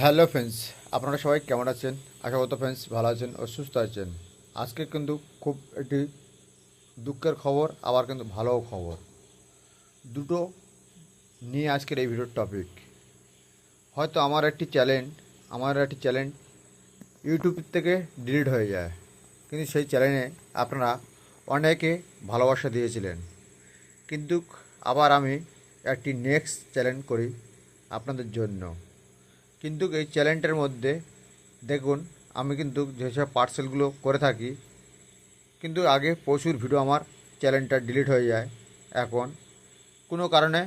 Hello friends, আপনারা সবাই কেমন আছেন? আশা করতে ফ্রেন্ডস ভালো আছেন ও সুস্থ আছেন। আজকে কিন্তু খুব একটি দুঃখের খবর, আবার কিন্তু ভালোও খবর, দুটো নিয়ে আজকের এই ভিডিওর টপিক। হয়তো আমার একটি চ্যানেল ইউটিউব থেকে ডিলিট হয়ে যায়, কিন্তু সেই চ্যানেলে আপনারা অনেকে ভালোবাসা দিয়েছিলেন। কিন্তু আবার আমি একটি নেক্সট চ্যালেঞ্জ করি আপনাদের জন্য। কিন্তু এই চ্যালেঞ্জটার মধ্যে দেখুন, আমি কিন্তু যেসব পার্সেলগুলো করে থাকি, কিন্তু আগে প্রচুর ভিডিও আমার চ্যানেলটা ডিলিট হয়ে যায়। এখন কোনো কারণে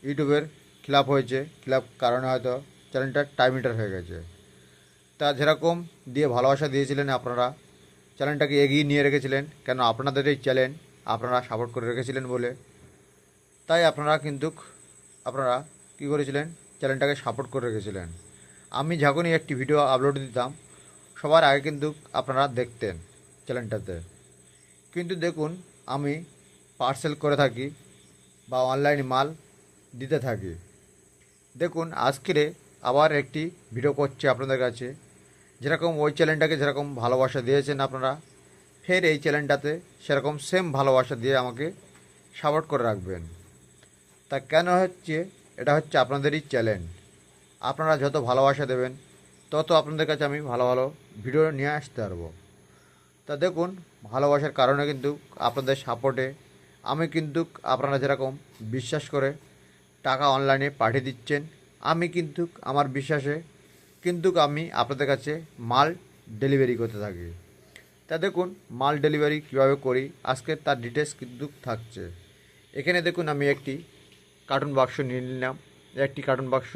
ইউটিউবের খিলাফ হয়েছে, খিলাফ কারণে হয়তো চ্যানেলটা টাইমিটার হয়ে গেছে। তা যেরকম দিয়ে ভালোবাসা দিয়েছিলেন আপনারা, চ্যানেলটাকে এগিয়ে নিয়ে রেখেছিলেন, কেন আপনাদের এই চ্যানেল আপনারা সাপোর্ট করে রেখেছিলেন বলে। তাই আপনারা কী করেছিলেন, চ্যানেলটাকে সাপোর্ট করে রেখেছিলেন। আমি যখনই একটি ভিডিও আপলোড দিতাম, সবার আগে কিন্তু আপনারা দেখতেন চ্যানেলটাতে। কিন্তু দেখুন, আমি পার্সেল করে থাকি বা অনলাইনে মাল দিতে থাকি। দেখুন, আজকে আবার একটি ভিডিও করছি আপনাদের কাছে। যেরকম ওই চ্যানেলটাকে যেরকম ভালোবাসা দিয়েছেন আপনারা, ফের এই চ্যানেলটাতে সেরকম সেম ভালোবাসা দিয়ে আমাকে সাপোর্ট করে রাখবেন। তা কেন হচ্ছে, এটা হচ্ছে আপনাদেরই চ্যালেঞ্জ। আপনারা যত ভালোবাসা দেবেন, তত আপনাদের কাছে আমি ভালো ভালো ভিডিও নিয়ে আসতে পারবো। তা দেখুন, ভালোবাসার কারণে কিন্তু আপনাদের সাপোর্টে আমি কিন্তু আপনারা যেরকম বিশ্বাস করে টাকা অনলাইনে পাঠিয়ে দিচ্ছেন, আমি কিন্তু আমার বিশ্বাসে কিন্তু আমি আপনাদের কাছে মাল ডেলিভারি করতে থাকি। তা দেখুন, মাল ডেলিভারি কীভাবে করি আজকে তার ডিটেলস কিন্তু থাকছে। এখানে দেখুন, আমি একটি কার্টুন বাক্স নিয়ে নিলাম, একটি কার্টুন বাক্স।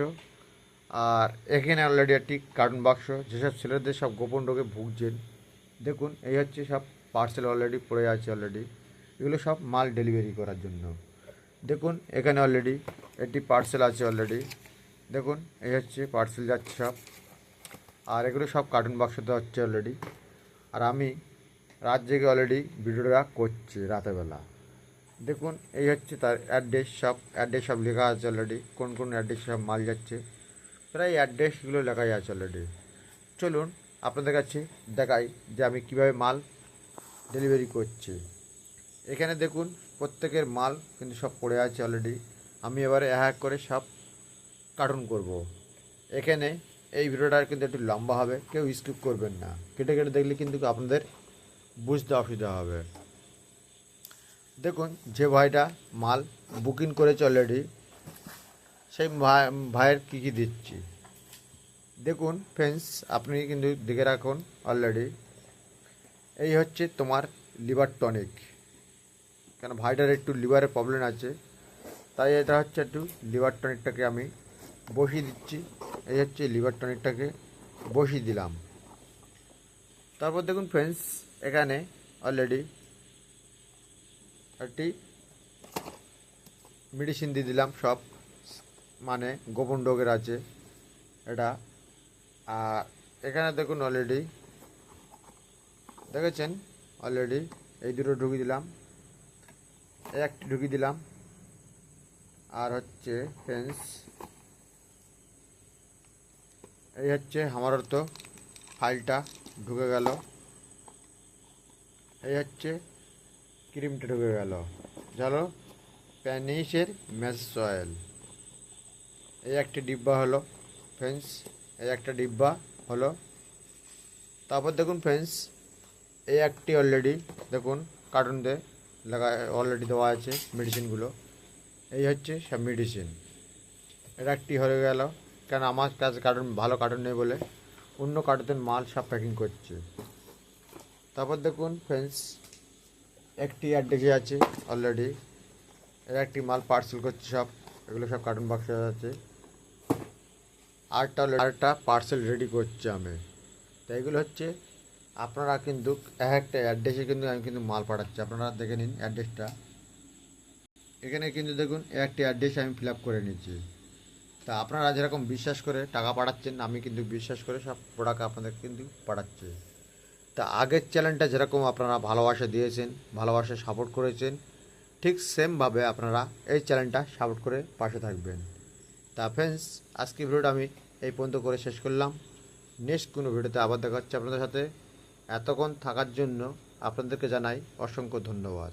আর এখানে অলরেডি একটি কার্টুন বাক্স, যেসব ছেলেদের সব গোপন রোগে ভুগছেন। দেখুন, এই হচ্ছে সব পার্সেল অলরেডি পড়ে আছে অলরেডি, এগুলো সব মাল ডেলিভারি করার জন্য। দেখুন, এখানে অলরেডি একটি পার্সেল আছে অলরেডি। দেখুন, এই হচ্ছে পার্সেল যাচ্ছে সব। আর এগুলো সব কার্টুন বাক্সতে হচ্ছে অলরেডি। আর আমি রাত জেগে অলরেডি ভিডিওটা করছি রাতেরবেলা। দেখুন, এই হচ্ছে তার অ্যাড্রেস সব লেখা আছে অলরেডি, কোন কোন অ্যাড্রেস সব মাল যাচ্ছে, প্রায় অ্যাড্রেসগুলো লেখাই আছে অলরেডি। চলুন আপনাদের কাছে দেখাই যে আমি কিভাবে মাল ডেলিভারি করছি। এখানে দেখুন, প্রত্যেকের মাল কিন্তু সব পড়ে আছে অলরেডি। আমি এবারে এক করে সব কার্টুন করব। এখানে এই ভিডিওটা কিন্তু একটু লম্বা হবে, কেউ স্কিপ করবেন না। কেটে কেটে দেখলে কিন্তু আপনাদের বুঝতে অসুবিধা হবে। দেখুন, যে ভাইটা মাল বুকিং করেছে অলরেডি, সেই ভাইয়ের কী কী দিচ্ছি। দেখুন ফ্রেন্ডস, আপনি কিন্তু দেখে রাখুন অলরেডি। এই হচ্ছে তোমার লিভার টনিক, কেন ভাইটার একটু লিভারের প্রবলেম আছে, তাই এটা হচ্ছে একটু লিভার টনিকটাকে আমি বসিয়ে দিচ্ছি। এই হচ্ছে লিভার টনিকটাকে বসিয়ে দিলাম। তারপর দেখুন ফ্রেন্ডস, এখানে অলরেডি একটি মেডিসিন দিয়ে দিলাম সব, মানে গোপন রোগের আছে এটা। আর এখানে দেখুন অলরেডি দেখেছেন, অলরেডি এই দুটো ঢুকিয়ে দিলাম, একটি ঢুকিয়ে দিলাম। আর হচ্ছে ফ্রেন্ডস, এই হচ্ছে আমার তো ফাইলটা ঢুকে গেল। এই হচ্ছে ক্রিমটা ঢুকে গেল, চলো প্যানিসের ম্যাসেজ অয়েল। এই একটি ডিব্বা হলো ফ্রেন্ডস, এই একটা ডিব্বা হলো। তারপর দেখুন ফ্রেন্ডস, এই একটি অলরেডি দেখুন কার্টুন দিয়ে লাগা অলরেডি দেওয়া আছে মেডিসিনগুলো। এই হচ্ছে সব মেডিসিন, এটা একটি হয়ে গেল, কেন আমার কাছে ভালো কার্টুন নেই বলে অন্য কার্টুনের মাল সব প্যাকিং করছে। তারপর দেখুন ফ্রেন্ডস, একটি অ্যাড্রেসে আছে অলরেডি, এর একটি মাল পার্সেল করছে সব, এগুলো সব কার্টুন বাক্সে আছে। আরেকটা পার্সেল রেডি করছি আমি। তো এগুলো হচ্ছে আপনারা কিন্তু এক একটা অ্যাড্রেসে কিন্তু আমি কিন্তু মাল পাঠাচ্ছি, আপনারা দেখে নিন অ্যাড্রেসটা। এখানে কিন্তু দেখুন একটি অ্যাড্রেস আমি ফিল আপ করে নিচ্ছি। তা আপনারা যেরকম বিশ্বাস করে টাকা পাঠাচ্ছেন, আমি কিন্তু বিশ্বাস করে সব প্রোডাক্ট আপনাদের কিন্তু পাঠাচ্ছি। তা আগের চ্যানেলটা যেরকম আপনারা ভালোবাসা দিয়েছেন, ভালোবাসা সাপোর্ট করেছেন, ঠিক সেমভাবে আপনারা এই চ্যানেলটা সাপোর্ট করে পাশে থাকবেন। তা ফ্রেন্ডস, আজকে ভিডিওটা আমি এই পর্যন্ত করে শেষ করলাম। নেক্সট কোনো ভিডিওতে আবার দেখা হচ্ছে আপনাদের সাথে। এতক্ষণ থাকার জন্য আপনাদেরকে জানাই অসংখ্য ধন্যবাদ।